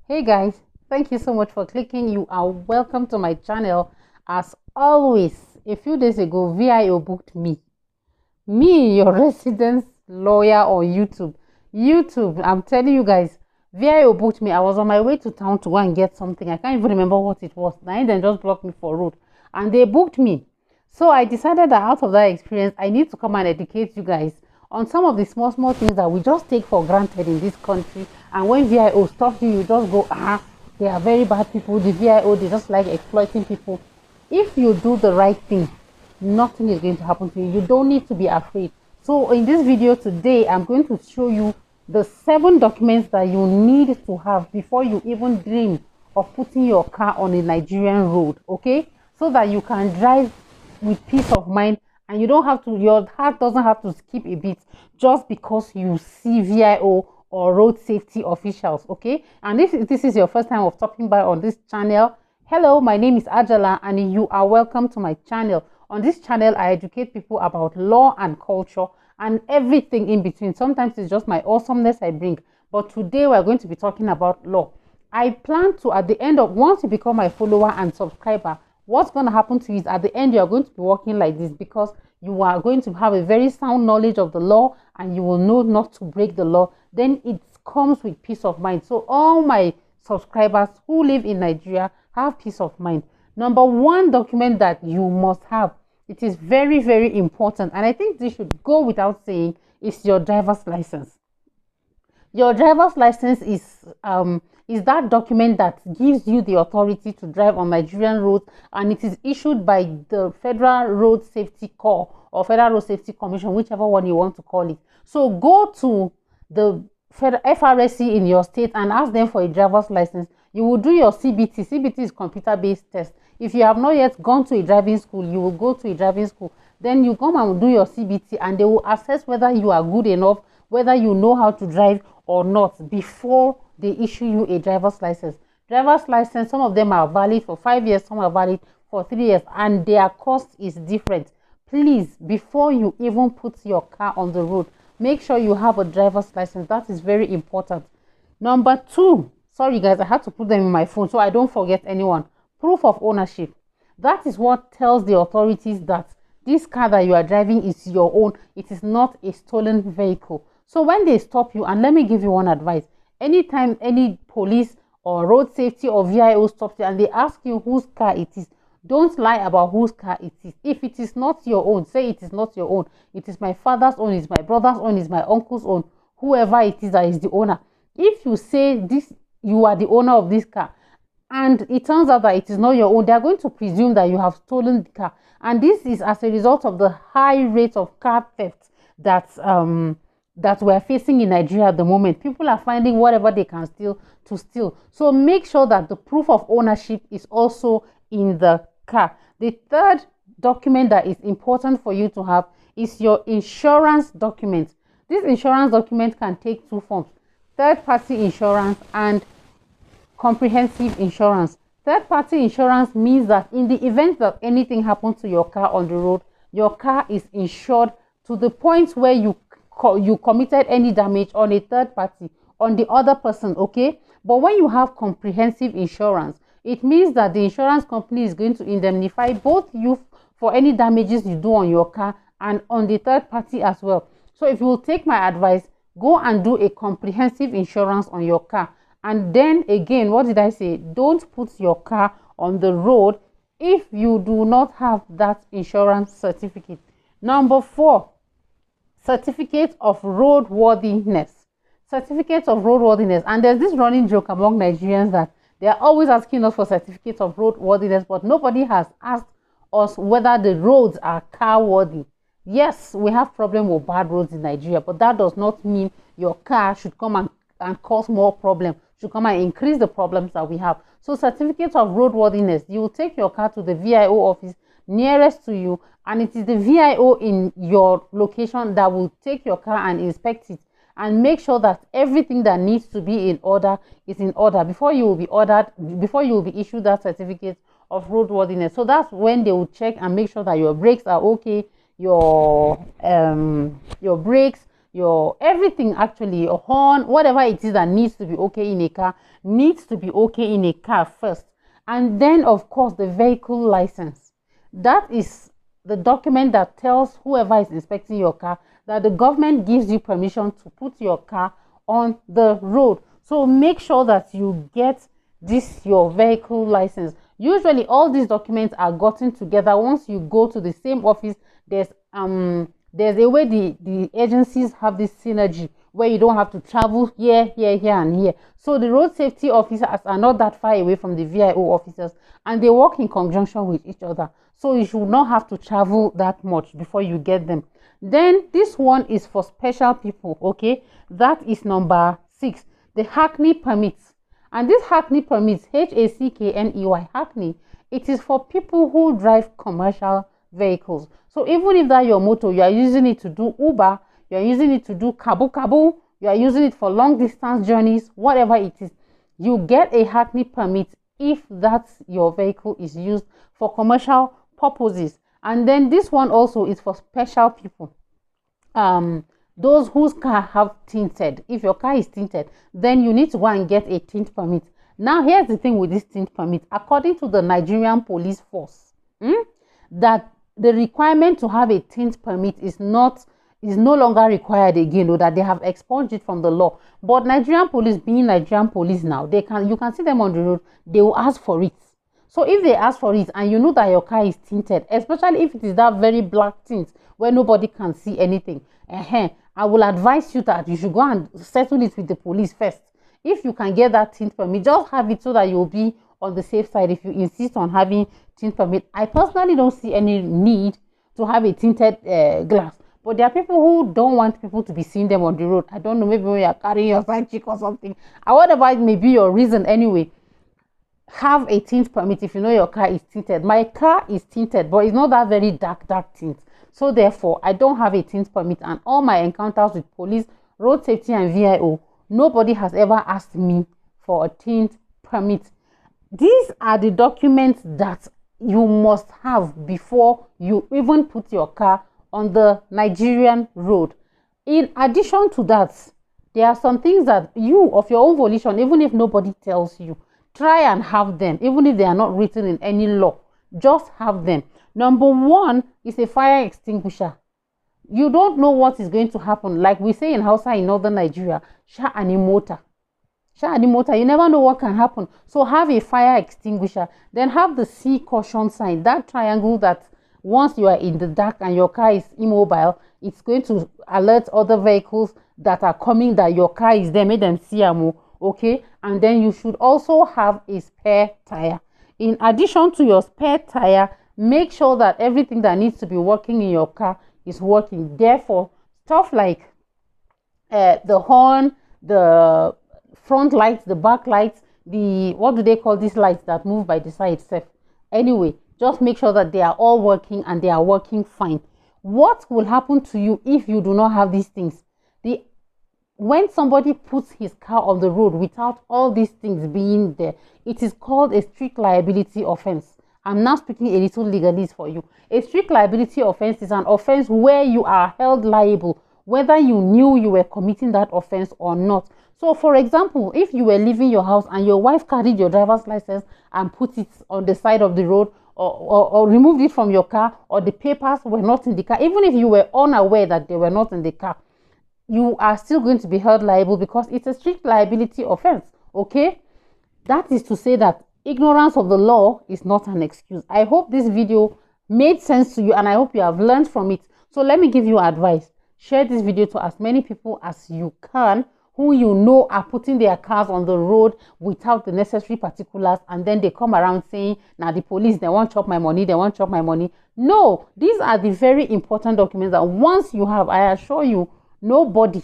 Hey guys, thank you so much for clicking. You are welcome to my channel. As always, a few days ago, VIO booked me, your resident lawyer on YouTube. I'm telling you guys, VIO booked me. I was on my way to town to go and get something. I can't even remember what it was. Now then just blocked me for road, and they booked me. So I decided that out of that experience, I need to come and educate you guys on some of the small things that we just take for granted in this country. And when VIO stops you, you just go, they are very bad people. The VIO, they just like exploiting people. If you do the right thing, nothing is going to happen to you. You don't need to be afraid. So in this video today, I'm going to show you the 7 documents that you need to have before you even dream of putting your car on a Nigerian road, okay? So that you can drive with peace of mind, and you don't have to, your heart doesn't have to skip a beat just because you see VIO or road safety officials, okay? And if this is your first time of stopping by on this channel, hello, my name is Ajalah and you are welcome to my channel. On this channel, I educate people about law and culture and everything in between. Sometimes it's just my awesomeness I bring, but today we're going to be talking about law. I plan to, at the end of, once you become my follower and subscriber, what's going to happen to you is at the end, you are going to be working like this because you are going to have a very sound knowledge of the law and you will know not to break the law. Then it comes with peace of mind. So all my subscribers who live in Nigeria have peace of mind. Number 1 document that you must have, it is very, very important, and I think this should go without saying, is your driver's license. Your driver's license is that document that gives you the authority to drive on Nigerian roads, and it is issued by the Federal Road Safety Corps or Federal Road Safety Commission, whichever one you want to call it. So go to the FRSC in your state and ask them for a driver's license. You will do your CBT. CBT is computer-based test. If you have not yet gone to a driving school, you will go to a driving school. Then you come and do your CBT, and they will assess whether you are good enough, whether you know how to drive or not, before they issue you a driver's license. Driver's license, some of them are valid for 5 years, some are valid for 3 years, and their cost is different. Please, before you even put your car on the road, make sure you have a driver's license. That is very important. Number 2, sorry guys, I had to put them in my phone so I don't forget anyone. Proof of ownership. That is what tells the authorities that this car that you are driving is your own. It is not a stolen vehicle. So when they stop you, and let me give you one advice, anytime any police or road safety or VIO stops you and they ask you whose car it is, don't lie about whose car it is. If it is not your own, say it is not your own. It is my father's own, it's my brother's own, it's my uncle's own, whoever it is that is the owner. If you say this, you are the owner of this car, and it turns out that it is not your own, they are going to presume that you have stolen the car. And this is as a result of the high rate of car theft that we're facing in Nigeria at the moment. People are finding whatever they can steal to steal. So make sure that the proof of ownership is also in the car. The 3rd document that is important for you to have is your insurance document. This insurance document can take 2 forms: third-party insurance and comprehensive insurance. Third-party insurance means that in the event that anything happens to your car on the road, your car is insured to the point where you committed any damage on a third party, on the other person, okay? But when you have comprehensive insurance, it means that the insurance company is going to indemnify both you for any damages you do on your car and on the third party as well. So if you will take my advice, go and do a comprehensive insurance on your car. And then again, what did I say? Don't put your car on the road if you do not have that insurance certificate. Number 4, certificate of roadworthiness. Certificate of roadworthiness. And there's this running joke among Nigerians that they are always asking us for certificates of roadworthiness, but nobody has asked us whether the roads are car worthy. Yes, we have problem with bad roads in Nigeria, but that does not mean your car should come and cause more problems, should come and increase the problems that we have. So certificate of roadworthiness, you will take your car to the VIO office nearest to you, and it is the VIO in your location that will take your car and inspect it and make sure that everything that needs to be in order is in order before you will be issued that certificate of roadworthiness. So that's when they will check and make sure that your brakes are okay, your brakes, your everything, actually, your horn, whatever it is that needs to be okay in a car, needs to be okay in a car first. And then, of course, the vehicle license. That is the document that tells whoever is inspecting your car that the government gives you permission to put your car on the road. So make sure that you get this, your vehicle license. Usually all these documents are gotten together once you go to the same office. There's a way the agencies have this synergy where you don't have to travel here and here. So the road safety officers are not that far away from the VIO officers, and they work in conjunction with each other. So you should not have to travel that much before you get them. Then this one is for special people, okay? That is number 6, the Hackney permits. And this Hackney permits, Hackney, Hackney, it is for people who drive commercial vehicles. So even if that your motor, you are using it to do Uber, you are using it to do kabu, you are using it for long distance journeys, whatever it is, you get a Hackney permit if that your vehicle is used for commercial purposes. And then this one also is for special people, those whose car have tinted. If your car is tinted, then you need to go and get a tint permit. Now here's the thing with this tint permit. According to the Nigerian police force, that the requirement to have a tint permit is no longer required again, or that they have expunged it from the law. But Nigerian police, being Nigerian police now, you can see them on the road, they will ask for it. So if they ask for it and you know that your car is tinted, especially if it is that very black tint where nobody can see anything, I will advise you that you should go and settle it with the police first. If you can get that tint permit, just have it so that you'll be on the safe side if you insist on having tint permit. I personally don't see any need to have a tinted glass, but there are people who don't want people to be seeing them on the road. I don't know, maybe when you're carrying your side chick or something, or whatever it may be your reason. Anyway, have a tint permit if you know your car is tinted. My car is tinted, but it's not that very dark tint. So therefore, I don't have a tint permit, and all my encounters with police, road safety and VIO, nobody has ever asked me for a tint permit. These are the documents that you must have before you even put your car on the Nigerian road. In addition to that, there are some things that you, of your own volition, even if nobody tells you, try and have them, even if they are not written in any law. Just have them. Number 1 is a fire extinguisher. You don't know what is going to happen. Like we say in Hausa in northern Nigeria, sha'ani mota. Sha'ani mota, you never know what can happen. So have a fire extinguisher. Then have the C caution sign, that triangle that once you are in the dark and your car is immobile, it's going to alert other vehicles that are coming that your car is there, make them see them, okay? And then you should also have a spare tire. In addition to your spare tire, make sure that everything that needs to be working in your car is working. Therefore, stuff like the horn, the front lights, the back lights, what do they call these lights that move by the side itself? Anyway, just make sure that they are all working and they are working fine. What will happen to you if you do not have these things? When somebody puts his car on the road without all these things being there, it is called a strict liability offense. I'm now speaking a little legalese for you. A strict liability offense is an offense where you are held liable, whether you knew you were committing that offense or not. So, for example, if you were leaving your house and your wife carried your driver's license and put it on the side of the road, or removed it from your car, or the papers were not in the car, even if you were unaware that they were not in the car, you are still going to be held liable because it's a strict liability offense, okay? That is to say that ignorance of the law is not an excuse. I hope this video made sense to you and I hope you have learned from it. So let me give you advice. Share this video to as many people as you can who you know are putting their cars on the road without the necessary particulars, and then they come around saying, now the police, they won't chop my money, they won't chop my money. No, these are the very important documents that once you have, I assure you, nobody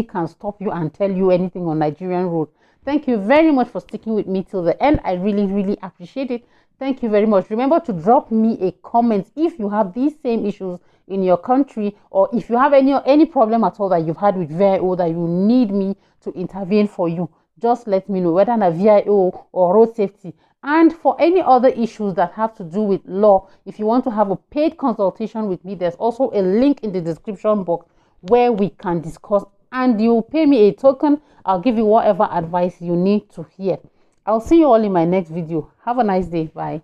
can stop you and tell you anything on Nigerian road. Thank you very much for sticking with me till the end. I really appreciate it. Thank you very much. Remember to drop me a comment if you have these same issues in your country, or if you have any problem at all that you've had with VIO that you need me to intervene for you. Just let me know, whether on VIO or road safety. And for any other issues that have to do with law, if you want to have a paid consultation with me, there's also a link in the description box where we can discuss, and you pay me a token. I'll give you whatever advice you need to hear. I'll see you all in my next video. Have a nice day. Bye.